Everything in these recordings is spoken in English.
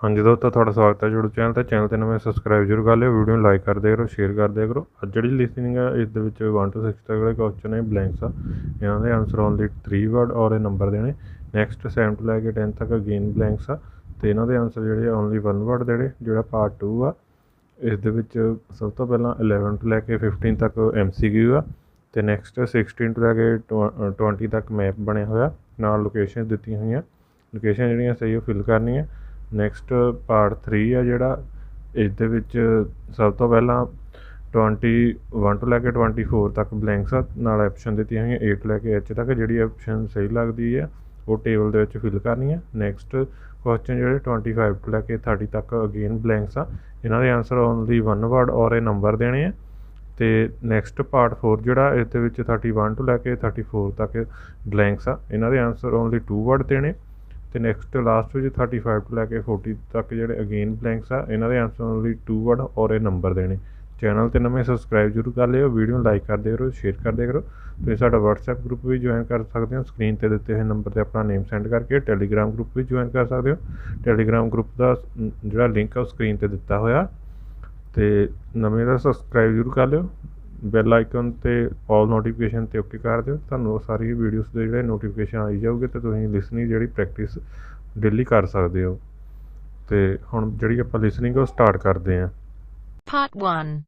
ਹਾਂਜੀ ਦੋਸਤੋ, ਤੁਹਾਡਾ ਸਵਾਗਤ ਹੈ ਜੁੜੋ ਚੈਨਲ ਤੇ ਨਵੇਂ ਸਬਸਕ੍ਰਾइब ਜ਼ਰੂਰ ਕਰ ਲਿਓ। ਵੀਡੀਓ ਨੂੰ ਲਾਈਕ ਕਰਦੇ ਕਰੋ, ਸ਼ੇਅਰ ਕਰਦੇ ਕਰੋ। ਅੱਜ ਜਿਹੜੀ ਲਿਸਨਿੰਗ ਹੈ ਇਸ ਦੇ ਵਿੱਚ 1 to 6 ਤੱਕ ਜਿਹੜੇ ਕੁਐਸਚਨ ਹੈ ਬਲੈਂਕਸ ਆ, ਇਹਨਾਂ ਦੇ ਆਨਸਰ ਓਨਲੀ 3 ਵਰਡ ਔਰ ਇਹ ਨੰਬਰ ਦੇਣੇ। ਨੈਕਸਟ 7 ਤੋਂ ਲੈ ਕੇ 10 ਤੱਕ ਅਗੇਨ ਬਲੈਂਕਸ ਆ ਅਤੇ ਇਹਨਾਂ ਦੇ ਆਨਸਰ ਜਿਹੜੇ ਓਨਲੀ 1 ਵਰਡ ਦੇਣੇ। ਜਿਹੜਾ ਪਾਰਟ 2 ਆ ਇਸ ਦੇ ਵਿੱਚ ਸਭ ਤੋਂ ਪਹਿਲਾਂ 11 ਤੋਂ ਲੈ ਕੇ 15 ਤੱਕ MCQ ਆ ਅਤੇ ਨੈਕਸਟ 16 ਤੋਂ ਲੈ ਕੇ 20 ਤੱਕ ਮੈਪ ਬਣਿਆ ਹੋਇਆ, ਨਾਲ ਲੋਕੇਸ਼ਨ ਦਿੱਤੀਆਂ ਹੋਈਆਂ। ਲੋਕੇਸ਼ਨ ਜਿਹੜੀਆਂ ਸਹੀ ਉਹ ਫਿਲ ਕਰਨੀਆਂ। ਨੈਕਸਟ ਪਾਰਟ 3 ਆ ਜਿਹੜਾ, ਇਸ ਦੇ ਵਿੱਚ ਸਭ ਤੋਂ ਪਹਿਲਾਂ 21 ਤੋਂ ਲੈ ਕੇ 24 ਤੱਕ ਬਲੈਂਕਸ ਆ, ਨਾਲ ਐਪਸ਼ਨ ਦਿੱਤੀਆਂ ਹੋਈਆਂ A ਤੋਂ ਲੈ ਕੇ H ਤੱਕ। ਜਿਹੜੀ ਐਪਸ਼ਨ ਸਹੀ ਲੱਗਦੀ ਹੈ ਉਹ ਟੇਬਲ ਦੇ ਵਿੱਚ ਫਿਲ ਕਰਨੀ ਹੈ। ਨੈਕਸਟ ਕੁਐਸਚਨ ਜਿਹੜੇ 25 ਤੋਂ ਲੈ ਕੇ 30 ਤੱਕ ਅਗੇਨ ਬਲੈਂਕਸ ਆ, ਇਹਨਾਂ ਦੇ ਆਨਸਰ ਓਨਲੀ 1 ਵਰਡ ਔਰ ਇਹ ਨੰਬਰ ਦੇਣੇ ਆ। ਅਤੇ ਨੈਕਸਟ ਪਾਰਟ 4 ਜਿਹੜਾ, ਇਸ ਦੇ ਵਿੱਚ 31 ਤੋਂ ਲੈ ਕੇ 34 ਤੱਕ ਬਲੈਂਕਸ ਆ, ਇਹਨਾਂ ਦੇ ਆਨਸਰ ਓਨਲੀ 2 ਵਰਡ ਦੇਣੇ। ਅਤੇ ਨੈਕਸਟ ਲਾਸਟ ਵਿੱਚ 35 ਤੋਂ ਲੈ ਕੇ 40 ਤੱਕ ਜਿਹੜੇ ਅਗੇਨ ਬਲੈਂਕਸ ਆ, ਇਹਨਾਂ ਦੇ ਆਨਸਰ ਓਨਲੀ 2 ਵਰਡ ਔਰ ਇਹ ਨੰਬਰ ਦੇਣੇ। ਚੈਨਲ 'ਤੇ ਨਵੇਂ ਸਬਸਕ੍ਰਾਈਬ ਜ਼ਰੂਰ ਕਰ ਲਿਓ, ਵੀਡੀਓ ਨੂੰ ਲਾਈਕ ਕਰਦੇ ਕਰੋ, ਸ਼ੇਅਰ ਕਰਦੇ ਕਰੋ। ਤੁਸੀਂ ਸਾਡਾ WhatsApp ਗਰੁੱਪ ਵੀ ਜੁਆਇਨ ਕਰ ਸਕਦੇ ਹੋ, ਸਕਰੀਨ 'ਤੇ ਦਿੱਤੇ ਹੋਏ ਨੰਬਰ 'ਤੇ ਆਪਣਾ ਨੇਮ ਸੈਂਡ ਕਰਕੇ। ਟੈਲੀਗ੍ਰਾਮ ਗਰੁੱਪ ਵੀ ਜੁਆਇਨ ਕਰ ਸਕਦੇ ਹੋ, ਟੈਲੀਗ੍ਰਾਮ ਗਰੁੱਪ ਦਾ ਜਿਹੜਾ ਲਿੰਕ ਆ ਉਹ ਸਕਰੀਨ 'ਤੇ ਦਿੱਤਾ ਹੋਇਆ। ਅਤੇ ਨਵੇਂ ਦਾ ਸਬਸਕ੍ਰਾਈਬ ਜ਼ਰੂਰ ਕਰ ਲਿਓ, ਬੈਲ ਆਈਕਨ 'ਤੇ ਆਲ ਨੋਟੀਫਿਕੇਸ਼ਨ 'ਤੇ ਓਕੇ ਕਰ ਦਿਓ। ਤੁਹਾਨੂੰ ਸਾਰੀ ਵੀਡੀਓਜ਼ ਦੇ ਜਿਹੜੇ ਨੋਟੀਫਿਕੇਸ਼ਨ ਆਈ ਜਾਊਗੇ ਅਤੇ ਤੁਸੀਂ ਲਿਸਨਿੰਗ ਜਿਹੜੀ ਪ੍ਰੈਕਟਿਸ ਡੇਲੀ ਕਰ ਸਕਦੇ ਹੋ। ਅਤੇ ਹੁਣ ਜਿਹੜੀ ਆਪਾਂ ਲਿਸਨਿੰਗ ਉਹ ਸਟਾਰਟ ਕਰਦੇ ਹਾਂ। Part 1.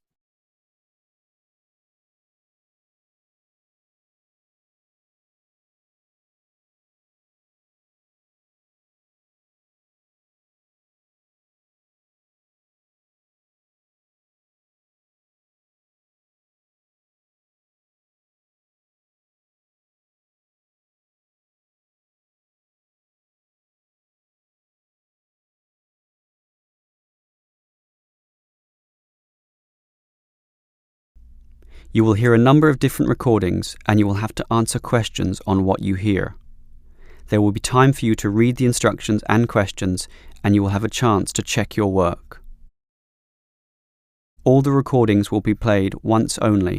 You will hear a number of different recordings and you will have to answer questions on what you hear. There will be time for you to read the instructions and questions and you will have a chance to check your work. All the recordings will be played once only.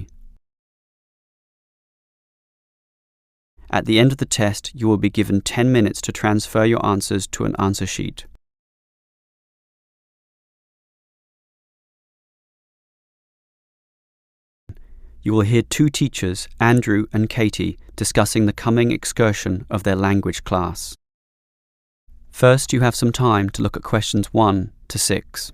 At the end of the test, you will be given 10 minutes to transfer your answers to an answer sheet. You will hear two teachers, Andrew and Katie, discussing the coming excursion of their language class. First, you have some time to look at questions 1 to 6.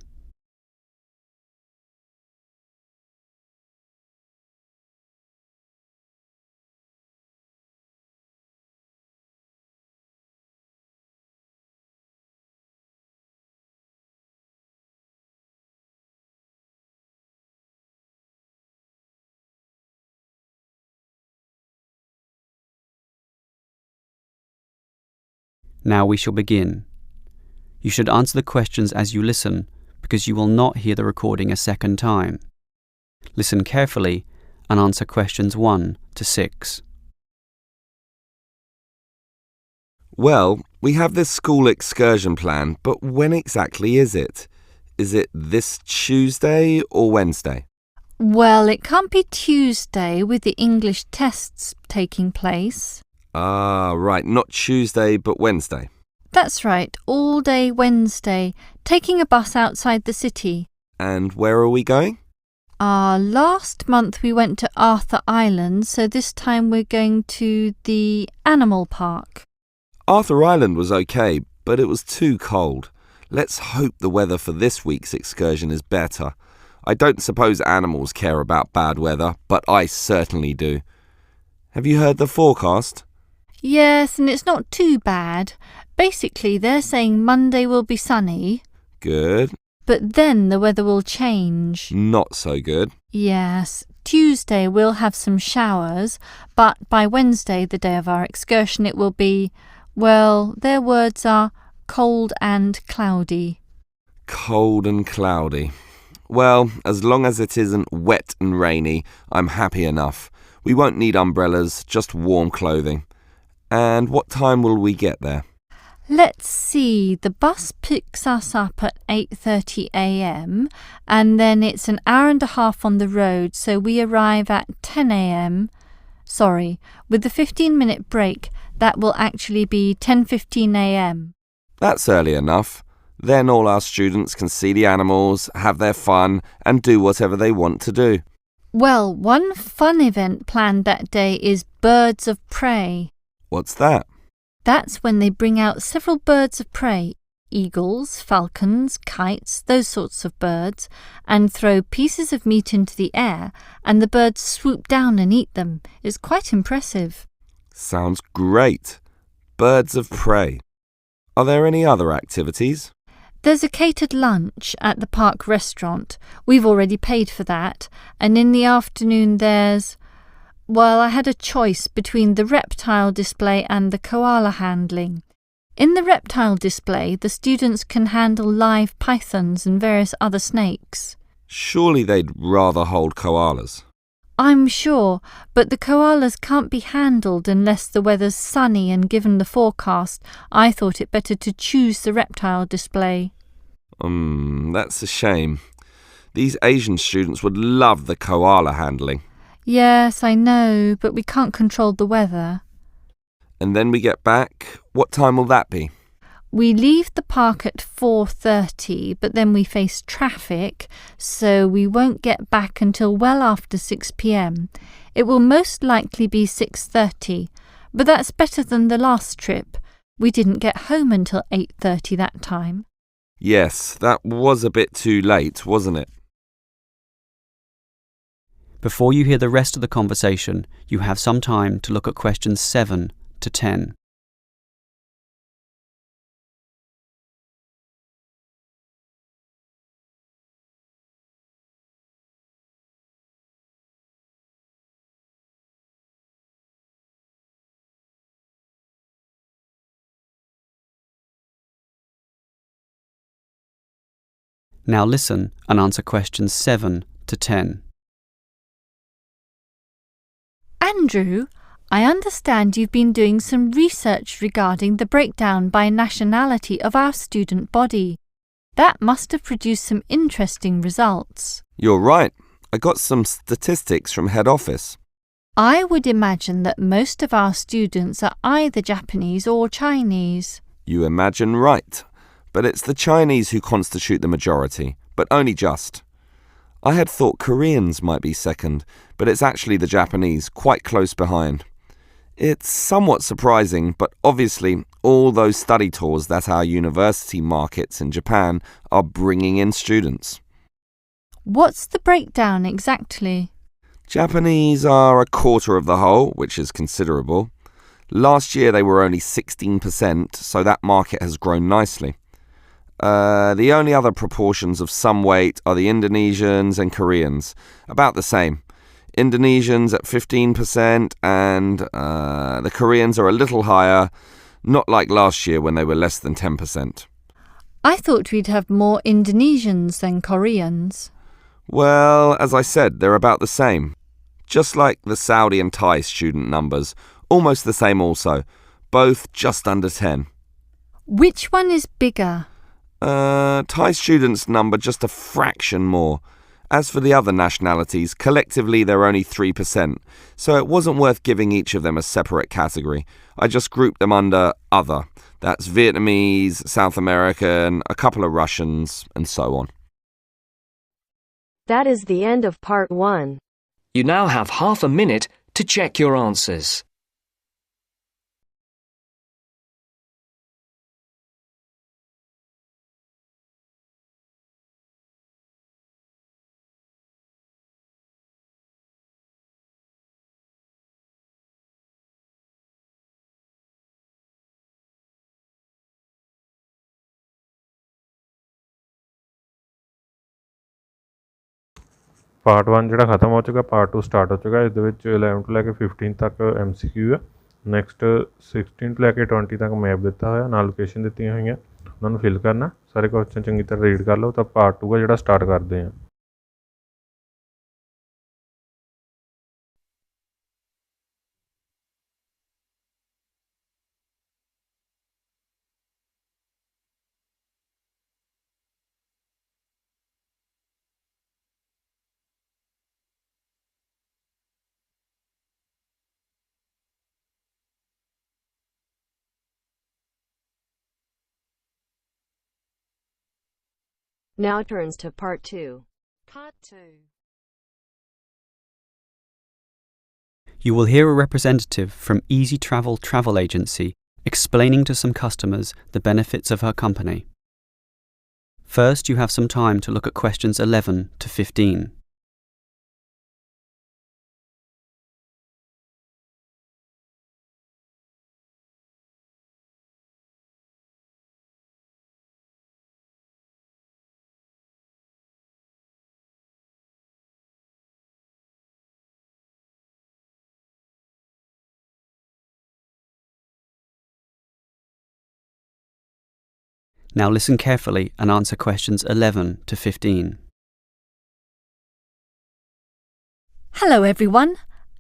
Now we shall begin. You should answer the questions as you listen, because you will not hear the recording a second time. Listen carefully and answer questions 1 to 6. Well, we have this school excursion plan, but when exactly is it? Is it this Tuesday or Wednesday? Well, it can't be Tuesday with the English tests taking place. Ah, right, not Tuesday but Wednesday. That's right, all day Wednesday, taking a bus outside the city. And where are we going? Last month we went to Arthur Island, so this time we're going to the animal park. Arthur Island was okay, but it was too cold. Let's hope the weather for this week's excursion is better. I don't suppose animals care about bad weather, but I certainly do. Have you heard the forecast? Yes, and it's not too bad. Basically, they're saying Monday will be sunny. Good. But then the weather will change. Not so good. Yes, Tuesday we'll have some showers, but by Wednesday, the day of our excursion, it will be, well, their words are cold and cloudy. Cold and cloudy. Well, as long as it isn't wet and rainy, I'm happy enough. We won't need umbrellas, just warm clothing. And what time will we get there? Let's see, the bus picks us up at 8:30 a.m. and then it's an hour and a half on the road, so we arrive at 10 a.m. Sorry, with the 15-minute break, that will actually be 10:15 a.m. That's early enough. Then all our students can see the animals, have their fun, and do whatever they want to do. Well, one fun event planned that day is Birds of Prey. What's that? That's when they bring out several birds of prey, eagles, falcons, kites, those sorts of birds, and throw pieces of meat into the air, and the birds swoop down and eat them. It's quite impressive. Sounds great. Birds of prey. Are there any other activities? There's a catered lunch at the park restaurant. We've already paid for that. And in the afternoon there's... Well, I had a choice between the reptile display and the koala handling. In the reptile display, the students can handle live pythons and various other snakes. Surely they'd rather hold koalas. I'm sure, but the koalas can't be handled unless the weather's sunny, and given the forecast, I thought it better to choose the reptile display. That's a shame. These Asian students would love the koala handling. Yes, I know, but we can't control the weather. And then we get back. What time will that be? We leave the park at 4:30, but then we face traffic, so we won't get back until well after 6 p.m. It will most likely be 6:30, but that's better than the last trip. We didn't get home until 8:30 that time. Yes, that was a bit too late, wasn't it? Before you hear the rest of the conversation, you have some time to look at questions 7 to 10. Now listen and answer questions 7 to 10. Andrew, I understand you've been doing some research regarding the breakdown by nationality of our student body. That must have produced some interesting results. You're right. I got some statistics from head office. I would imagine that most of our students are either Japanese or Chinese. You imagine right. But it's the Chinese who constitute the majority, but only just. I had thought Koreans might be second, but it's actually the Japanese, quite close behind. It's somewhat surprising, but obviously all those study tours that our university markets in Japan are bringing in students. What's the breakdown exactly? Japanese are a quarter of the whole, which is considerable. Last year they were only 16%, so that market has grown nicely. The only other proportions of some weight are the Indonesians and Koreans, about the same. Indonesians at 15% and the Koreans are a little higher, not like last year when they were less than 10%. I thought we'd have more Indonesians than Koreans. Well, as I said, they're about the same. Just like the Saudi and Thai student numbers, almost the same also, both just under 10. Which one is bigger? Thai students number just a fraction more. As for the other nationalities, collectively they're only 3%, so it wasn't worth giving each of them a separate category. I just grouped them under other. That's Vietnamese, South American, a couple of Russians, and so on. That is the end of part 1. You now have half a minute to check your answers. Part 1 ਜਿਹੜਾ ਖਤਮ ਹੋ ਚੁੱਕਾ, part 2 start ਹੋ ਚੁੱਕਾ। ਇਸ ਦੇ ਵਿੱਚ 11 ਤੋਂ ਲੈ ਕੇ 15 ਤੱਕ MCQ ਹੈ। ਨੈਕਸਟ 16 ਤੋਂ ਲੈ ਕੇ 20 ਤੱਕ ਮੈਪ ਦਿੱਤਾ ਹੋਇਆ, ਨਾਲ ਲੋਕੇਸ਼ਨ ਦਿੱਤੀਆਂ ਹੋਈਆਂ, ਉਹਨਾਂ ਨੂੰ ਫਿਲ ਕਰਨਾ। ਸਾਰੇ ਕੁਐਸਚਨ ਚੰਗੀ ਤਰ੍ਹਾਂ ਰੀਡ ਕਰ ਲਓ। ਤਾਂ ਪਾਰਟ 2 ਆ ਜਿਹੜਾ ਸਟਾਰਟ ਕਰਦੇ ਹਾਂ। Now turns to part 2. Part 2. You will hear a representative from Easy Travel Travel Agency explaining to some customers the benefits of her company. First, you have some time to look at questions 11 to 15. Now listen carefully and answer questions 11 to 15. Hello everyone.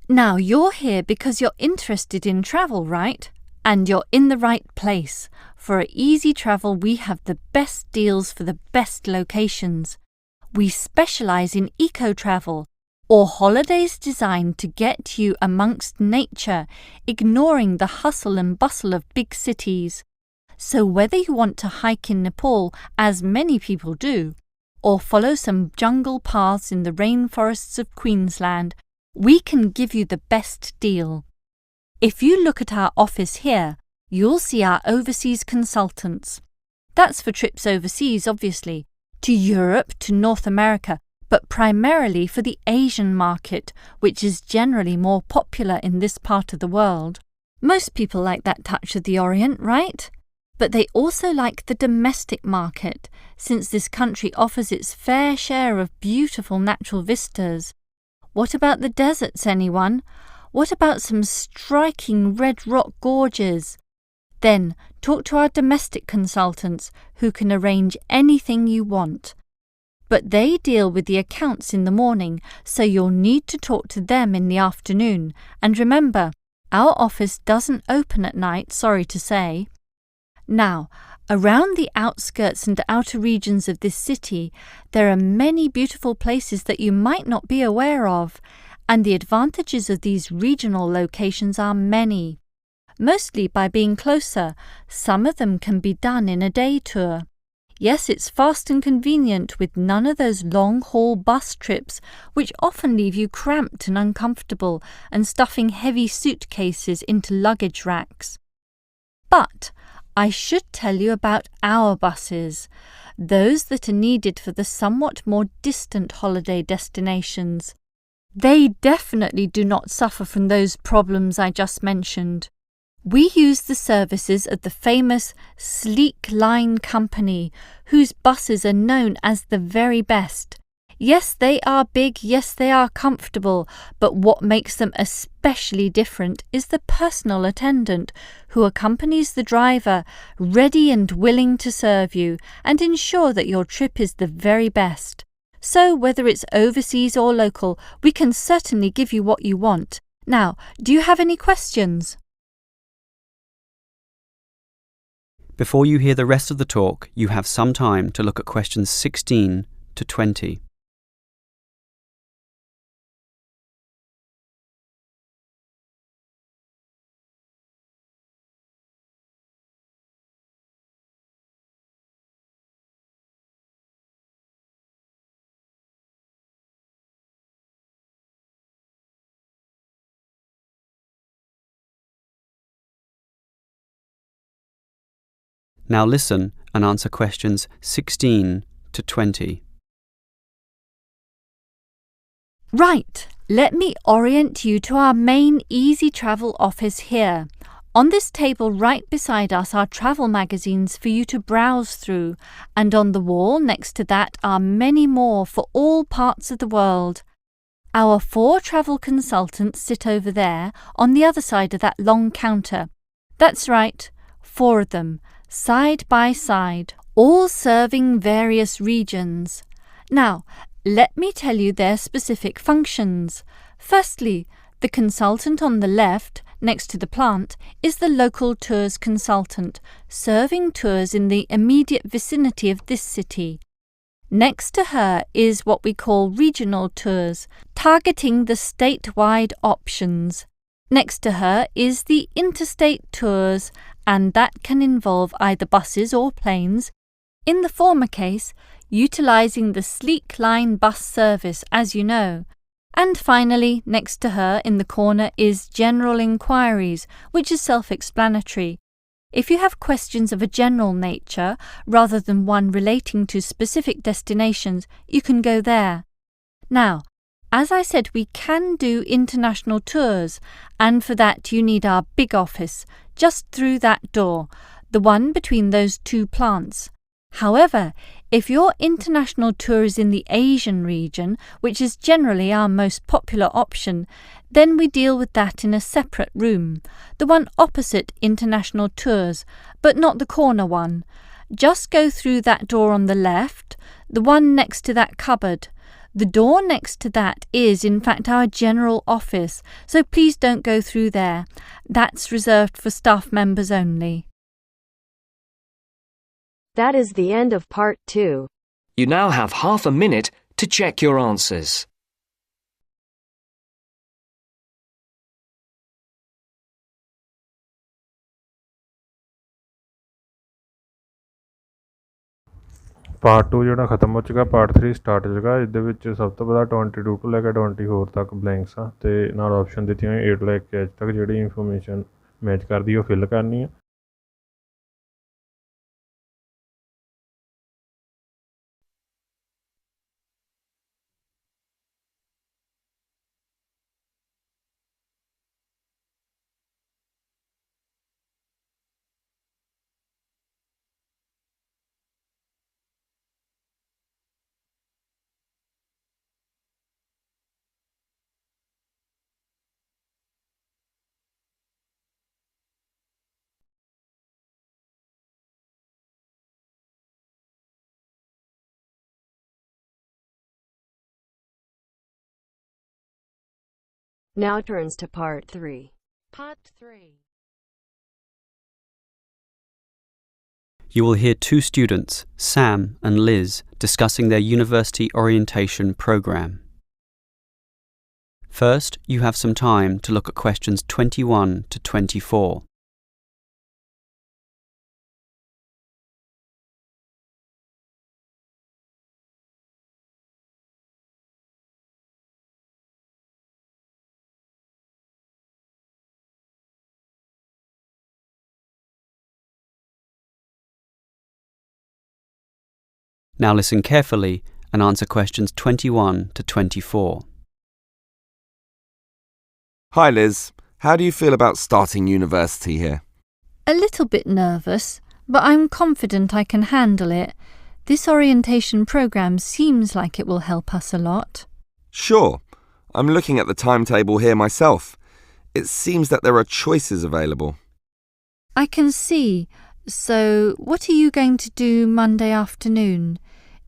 Now you're here because you're interested in travel, right? And you're in the right place. For at Easy Travel we have the best deals for the best locations. We specialise in eco-travel, or holidays designed to get you amongst nature, ignoring the hustle and bustle of big cities. So whether you want to hike in Nepal, as many people do, or follow some jungle paths in the rainforests of Queensland, we can give you the best deal. If you look at our office here, you'll see our overseas consultants. That's for trips overseas, obviously, to Europe, to North America, but primarily for the Asian market, which is generally more popular in this part of the world. Most people like that touch of the Orient, right? But they also like the domestic market, since this country offers its fair share of beautiful natural vistas. What about the deserts, anyone? What about some striking red rock gorges? Then talk to our domestic consultants, who can arrange anything you want. But they deal with the accounts in the morning, so you'll need to talk to them in the afternoon. And remember, our office doesn't open at night, sorry to say. Now, around the outskirts and outer regions of this city, there are many beautiful places that you might not be aware of, and the advantages of these regional locations are many. Mostly by being closer, some of them can be done in a day tour. Yes, it's fast and convenient with none of those long-haul bus trips which often leave you cramped and uncomfortable and stuffing heavy suitcases into luggage racks. But I should tell you about our buses, those that are needed for the somewhat more distant holiday destinations. They definitely do not suffer from those problems I just mentioned. We use the services of the famous Sleek Line Company, whose buses are known as the very best. Yes, they are big, yes, they are comfortable, but what makes them especially different is the personal attendant who accompanies the driver, ready and willing to serve you and ensure that your trip is the very best. So whether it's overseas or local, we can certainly give you what you want. Now, do you have any questions? Before you hear the rest of the talk, you have some time to look at questions 16 to 20. Now listen and answer questions 16 to 20. Right, let me orient you to our main Easy Travel office here. On this table right beside us are travel magazines for you to browse through, and on the wall next to that are many more for all parts of the world. Our 4 travel consultants sit over there on the other side of that long counter. That's right, 4 of them, side by side, all serving various regions. Now, let me tell you their specific functions. Firstly, the consultant on the left, next to the plant, is the local tours consultant, serving tours in the immediate vicinity of this city. Next to her is what we call regional tours, targeting the statewide options. Next to her is the interstate tours, and that can involve either buses or planes. In the former case, utilising the Sleek Line bus service, as you know. And finally, next to her in the corner is General Inquiries, which is self-explanatory. If you have questions of a general nature, rather than one relating to specific destinations, you can go there. Now, as I said, we can do international tours, and for that you need our big office, just through that door, the one between those two plants. However, if your international tour is in the Asian region, which is generally our most popular option, then we deal with that in a separate room, the one opposite international tours, but not the corner one. Just go through that door on the left, the one next to that cupboard. The door next to that is, in fact, our general office, so please don't go through there. That's reserved for staff members only. That is the end of part 2. You now have half a minute to check your answers. Part 2 ਜਿਹੜਾ ਖਤਮ ਹੋ ਚੁੱਕਾ, part 3 start ਹੋ ਚੁੱਕਾ। ਇਹਦੇ ਵਿੱਚ ਸਭ ਤੋਂ ਪਹਿਲਾਂ 22 ਤੋਂ ਲੈ ਕੇ 24 ਤੱਕ ਬਲੈਂਕਸ ਆ, ਅਤੇ ਨਾਲ ਆਪਸ਼ਨ ਦਿੱਤੀਆਂ ਹੋਈਆਂ 8 ਤੋਂ ਲੈ ਕੇ H ਤੱਕ ਜਿਹੜੀ ਇਨਫੋਰਮੇਸ਼ਨ ਮੈਚ ਕਰਦੀ ਉਹ ਫਿਲ ਕਰਨੀ ਆ। Now turns to part 3. Part 3. You will hear two students, Sam and Liz, discussing their university orientation program. First, you have some time to look at questions 21 to 24. Now listen carefully and answer questions 21 to 24. Hi Liz, how do you feel about starting university here? A little bit nervous, but I'm confident I can handle it. This orientation program seems like it will help us a lot. Sure. I'm looking at the timetable here myself. It seems that there are choices available. I can see. So, what are you going to do Monday afternoon?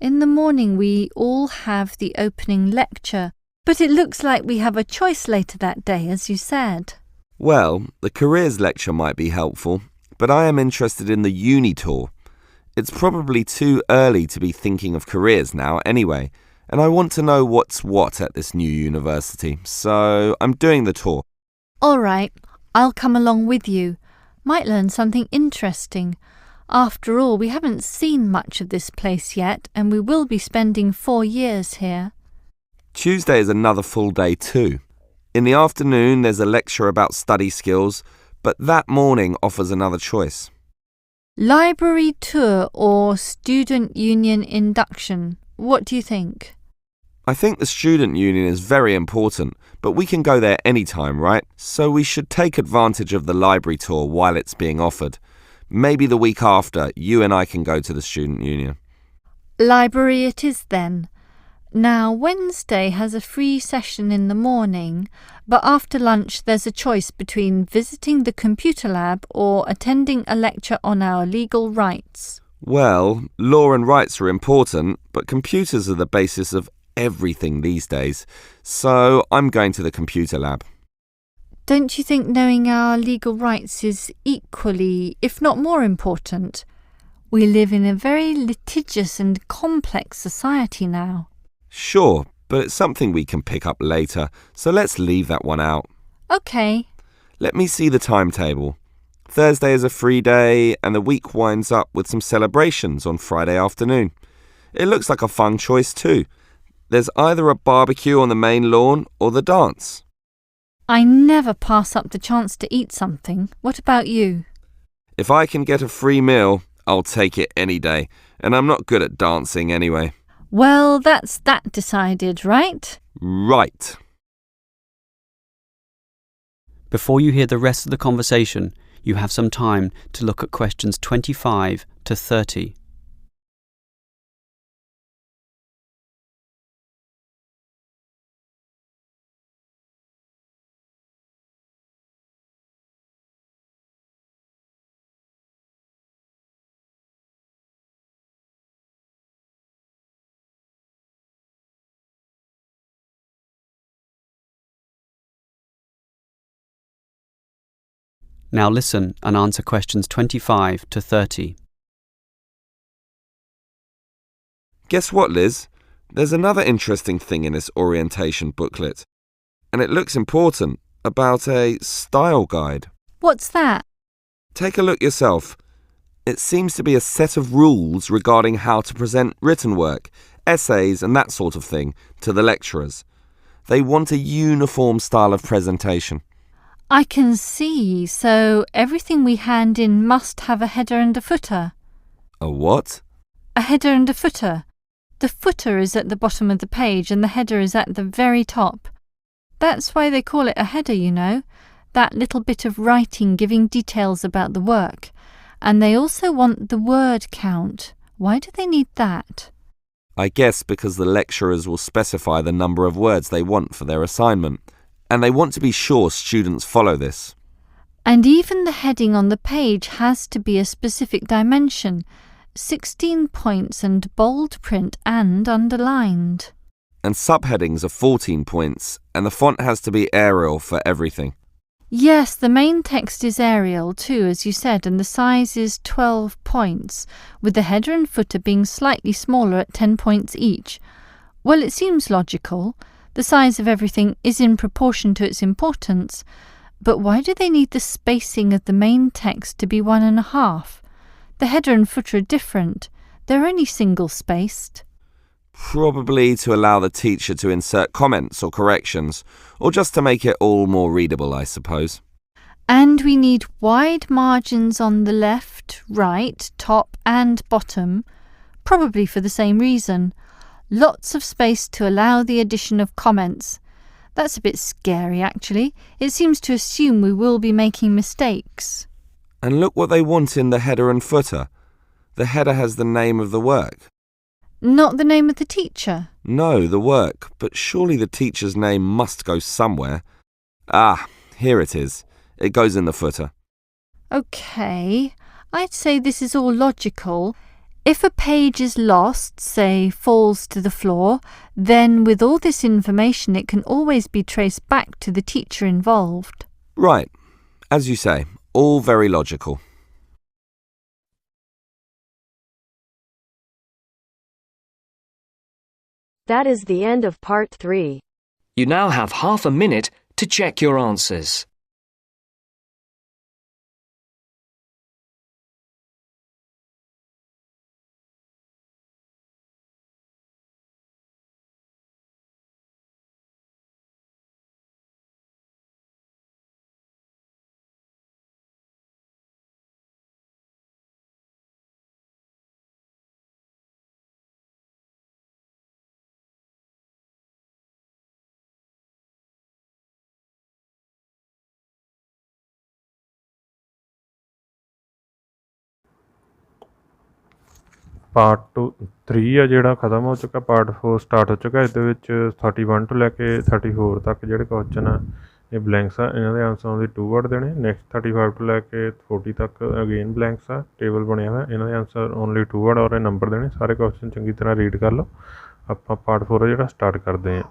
In the morning we all have the opening lecture, but it looks like we have a choice later that day, as you said. Well, the careers lecture might be helpful, but I am interested in the uni tour. It's probably too early to be thinking of careers now anyway, and I want to know what's what at this new university, so I'm doing the tour. All right, I'll come along with you. Might learn something interesting. After all, we haven't seen much of this place yet, and we will be spending 4 years here. Tuesday is another full day too. In the afternoon there's a lecture about study skills, but that morning offers another choice. Library tour or student union induction? What do you think? I think the student union is very important, but we can go there anytime, right? So we should take advantage of the library tour while it's being offered. Maybe the week after, you and I can go to the student union. Library it is then. Now, Wednesday has a free session in the morning, but after lunch there's a choice between visiting the computer lab or attending a lecture on our legal rights. Well, law and rights are important, but computers are the basis of everything these days, so I'm going to the computer lab. Don't you think knowing our legal rights is equally, if not more important? We live in a very litigious and complex society now. Sure, but it's something we can pick up later, so let's leave that one out. OK. Let me see the timetable. Thursday is a free day, and the week winds up with some celebrations on Friday afternoon. It looks like a fun choice too. There's either a barbecue on the main lawn or the dance. I never pass up the chance to eat something. What about you? If I can get a free meal, I'll take it any day, and I'm not good at dancing anyway. Well, that's that decided, right? Right. Before you hear the rest of the conversation, you have some time to look at questions 25 to 30. Now listen and answer questions 25 to 30. Guess what, Liz? There's another interesting thing in this orientation booklet, and it looks important, about a style guide. What's that? Take a look yourself. It seems to be a set of rules regarding how to present written work, essays and that sort of thing to the lecturers. They want a uniform style of presentation. I can see, so everything we hand in must have a header and a footer. A what? A header and a footer. The footer is at the bottom of the page and the header is at the very top. That's why they call it a header, you know, that little bit of writing giving details about the work. And they also want the word count. Why do they need that? I guess because the lecturers will specify the number of words they want for their assignment, and they want to be sure students follow this. And even the heading on the page has to be a specific dimension, 16 points and bold print and underlined. And subheadings are 14 points, and the font has to be Arial for everything. Yes, the main text is Arial too, as you said, and the size is 12 points, with the header and footer being slightly smaller at 10 points each. Well, it seems logical. The size of everything is in proportion to its importance, but why do they need the spacing of the main text to be 1.5? The header and footer are different. They're only single-spaced. Probably to allow the teacher to insert comments or corrections, or just to make it all more readable, I suppose. And we need wide margins on the left, right, top and bottom, probably for the same reason. Lots of space to allow the addition of comments. That's a bit scary, actually. It seems to assume we will be making mistakes. And look what they want in the header and footer. The header has the name of the work. Not the name of the teacher? No, the work, but surely the teacher's name must go somewhere. Ah, here it is. It goes in the footer. OK, I'd say this is all logical. If a page is lost, say falls to the floor, then with all this information it can always be traced back to the teacher involved. Right. As you say, all very logical. That is the end of part 3. You now have half a minute to check your answers. Part 3 ਆ ਜਿਹੜਾ ਖਤਮ ਹੋ ਚੁੱਕਾ, part 4 start ਹੋ ਚੁੱਕਾ। ਇਹਦੇ ਵਿੱਚ 31 ਤੋਂ ਲੈ ਕੇ 34 ਤੱਕ ਜਿਹੜੇ ਕੁਐਸਚਨ ਆ ਇਹ ਬਲੈਂਕਸ ਆ, ਇਹਨਾਂ ਦੇ ਆਨਸਰ ਆਉਂਦੇ 2 ਵਰਡ ਦੇਣੇ। ਨੈਕਸਟ 35 ਤੋਂ ਲੈ ਕੇ 40 ਤੱਕ ਅਗੇਨ ਬਲੈਂਕਸ ਆ, ਟੇਬਲ ਬਣਿਆ ਹੋਇਆ, ਇਹਨਾਂ ਦੇ ਆਨਸਰ ਓਨਲੀ 2 ਵਰਡ ਔਰ ਨੰਬਰ ਦੇਣੇ। ਸਾਰੇ ਕੁਐਸਚਨ ਚੰਗੀ ਤਰ੍ਹਾਂ ਰੀਡ ਕਰ ਲਓ। ਆਪਾਂ ਪਾਰਟ 4 ਆ ਜਿਹੜਾ ਸਟਾਰਟ ਕਰਦੇ ਹਾਂ।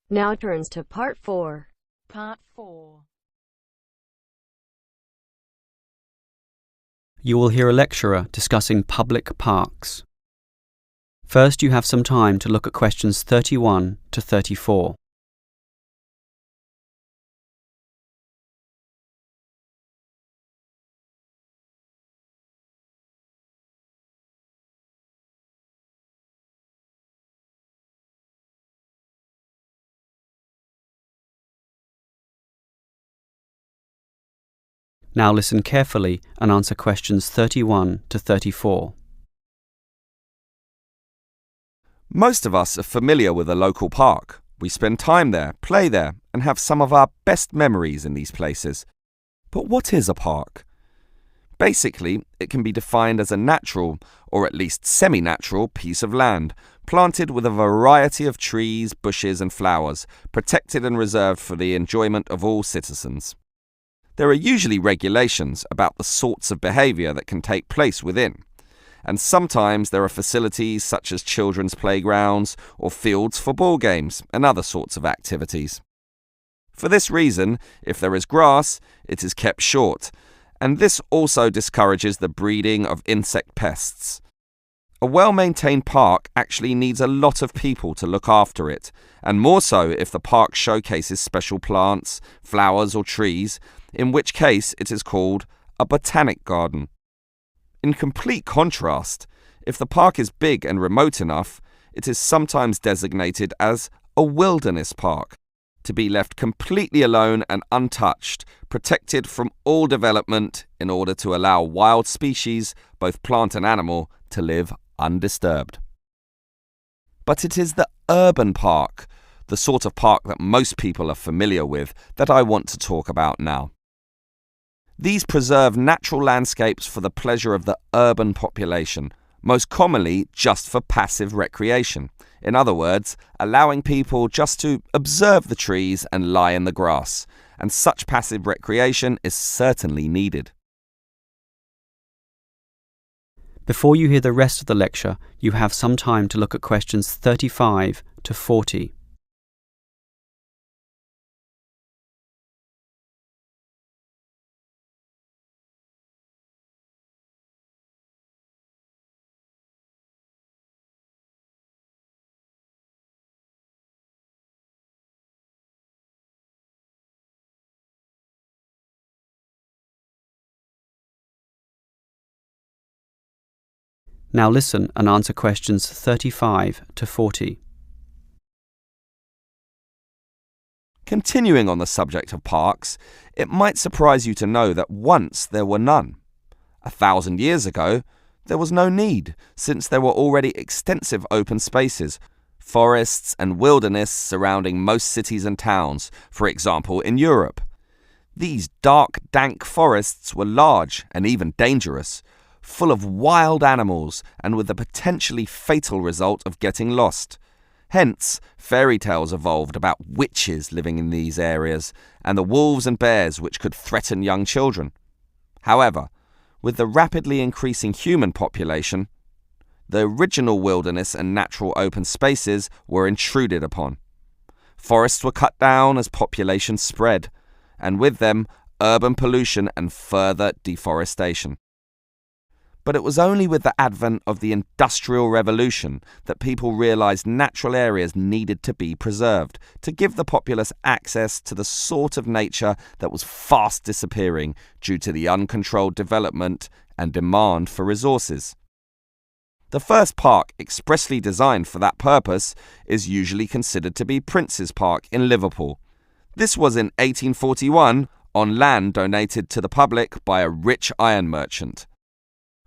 Now turns to Part 4. Part 4. You will hear a lecturer discussing public parks. First, you have some time to look at questions 31 to 34. Now listen carefully and answer questions 31 to 34. Most of us are familiar with a local park. We spend time there, play there, and have some of our best memories in these places. But what is a park? Basically, it can be defined as a natural, or at least semi-natural, piece of land, planted with a variety of trees, bushes and flowers, protected and reserved for the enjoyment of all citizens. There are usually regulations about the sorts of behaviour that can take place within, and sometimes there are facilities such as children's playgrounds or fields for ball games and other sorts of activities. For this reason, if there is grass, it is kept short, and this also discourages the breeding of insect pests. A well-maintained park actually needs a lot of people to look after it, and more so if the park showcases special plants, flowers or trees, in which case it is called a botanic garden. In complete contrast, if the park is big and remote enough, it is sometimes designated as a wilderness park, to be left completely alone and untouched, protected from all development in order to allow wild species, both plant and animal, to live undisturbed. But it is the urban park, the sort of park that most people are familiar with, that I want to talk about now. These preserve natural landscapes for the pleasure of the urban population, most commonly just for passive recreation. In other words, allowing people just to observe the trees and lie in the grass, and such passive recreation is certainly needed. Before you hear the rest of the lecture, you have some time to look at questions 35 to 40. Now listen and answer questions 35 to 40. Continuing on the subject of parks, it might surprise you to know that once there were none. 1,000 years ago, there was no need, since there were already extensive open spaces, forests and wilderness surrounding most cities and towns, for example in Europe. These dark, dank forests were large and even dangerous, full of wild animals and with the potentially fatal result of getting lost. Hence, fairy tales evolved about witches living in these areas and the wolves and bears which could threaten young children. However, with the rapidly increasing human population, the original wilderness and natural open spaces were intruded upon. Forests were cut down as population spread, and with them, urban pollution and further deforestation. But it was only with the advent of the Industrial Revolution that people realised natural areas needed to be preserved to give the populace access to the sort of nature that was fast disappearing due to the uncontrolled development and demand for resources. The first park expressly designed for that purpose is usually considered to be Prince's Park in Liverpool. This was in 1841 on land donated to the public by a rich iron merchant.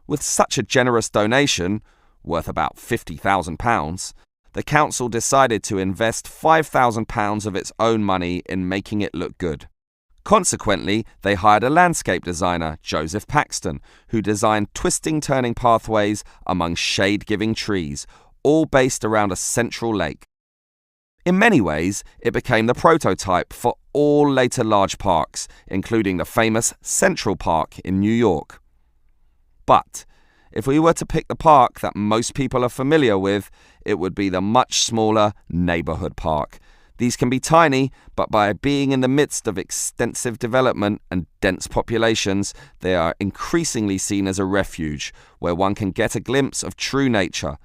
With such a generous donation, worth about £50,000, the council decided to invest £5,000 of its own money in making it look good. Consequently, they hired a landscape designer, Joseph Paxton, who designed twisting turning pathways among shade-giving trees, all based around a central lake. In many ways, it became the prototype for all later large parks, including the famous Central Park in New York. But if we were to pick the park that most people are familiar with, it would be the much smaller neighbourhood park. These can be tiny, but by being in the midst of extensive development and dense populations, they are increasingly seen as a refuge where one can get a glimpse of true nature.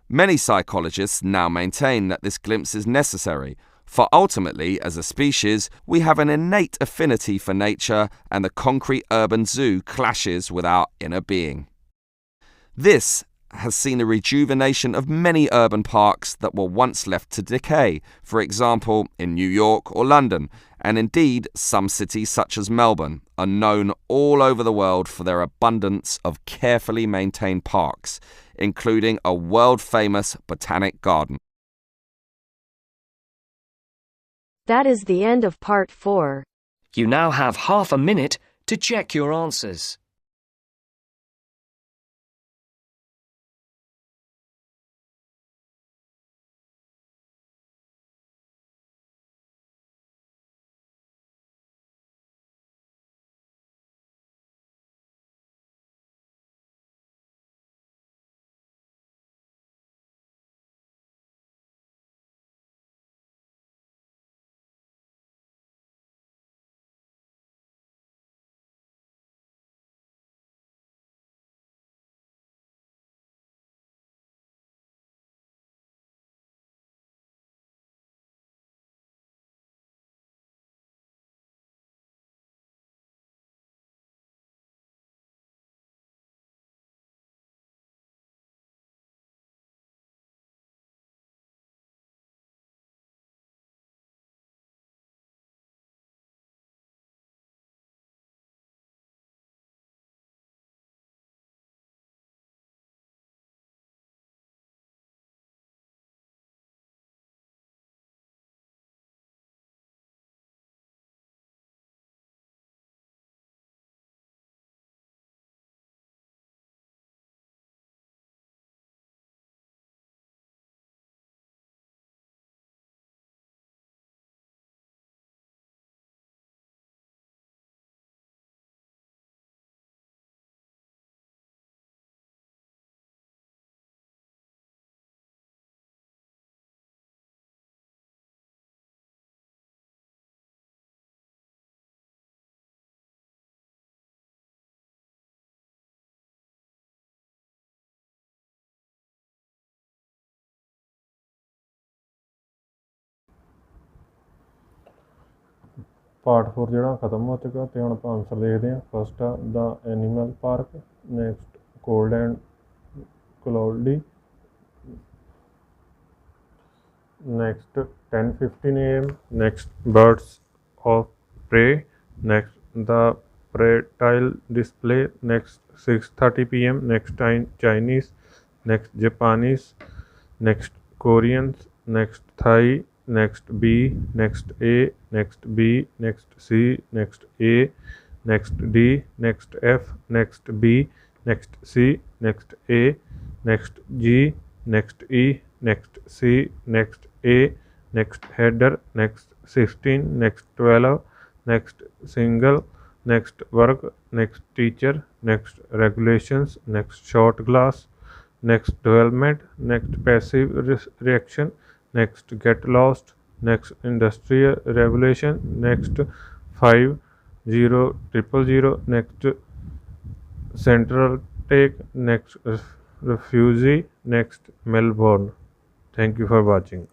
Many psychologists now maintain that this glimpse is necessary, for ultimately, as a species, we have an innate affinity for nature, and the concrete urban zoo clashes with our inner being. This has seen the rejuvenation of many urban parks that were once left to decay, for example in New York or London, and indeed some cities such as Melbourne are known all over the world for their abundance of carefully maintained parks, including a world-famous botanic garden. That is the end of part 4. You now have half a minute to check your answers. Part 4 ਜਿਹੜਾ ਖਤਮ ਹੋ ਚੁੱਕਾ ਅਤੇ ਹੁਣ ਆਪਾਂ answer ਦੇਖਦੇ ਹਾਂ। First ਆ ਦਾ animal park, next cold and cloudy, next 10:15 a.m. next birds of prey, next the prehensile display, next 6:30 p.m. next time Chinese, next Japanese, next Koreans, next Thai, next B, next A, next B, next C, next A, next D, next F, next B, next C, next A, next G, next E, next C, next A, next header, next 16, next 12, next single, next work, next teacher, next regulations, next short glass, next development, next passive reaction, next get lost, next industrial revolution, next 5000, next central take, next refugee, next Melbourne. Thank you for watching.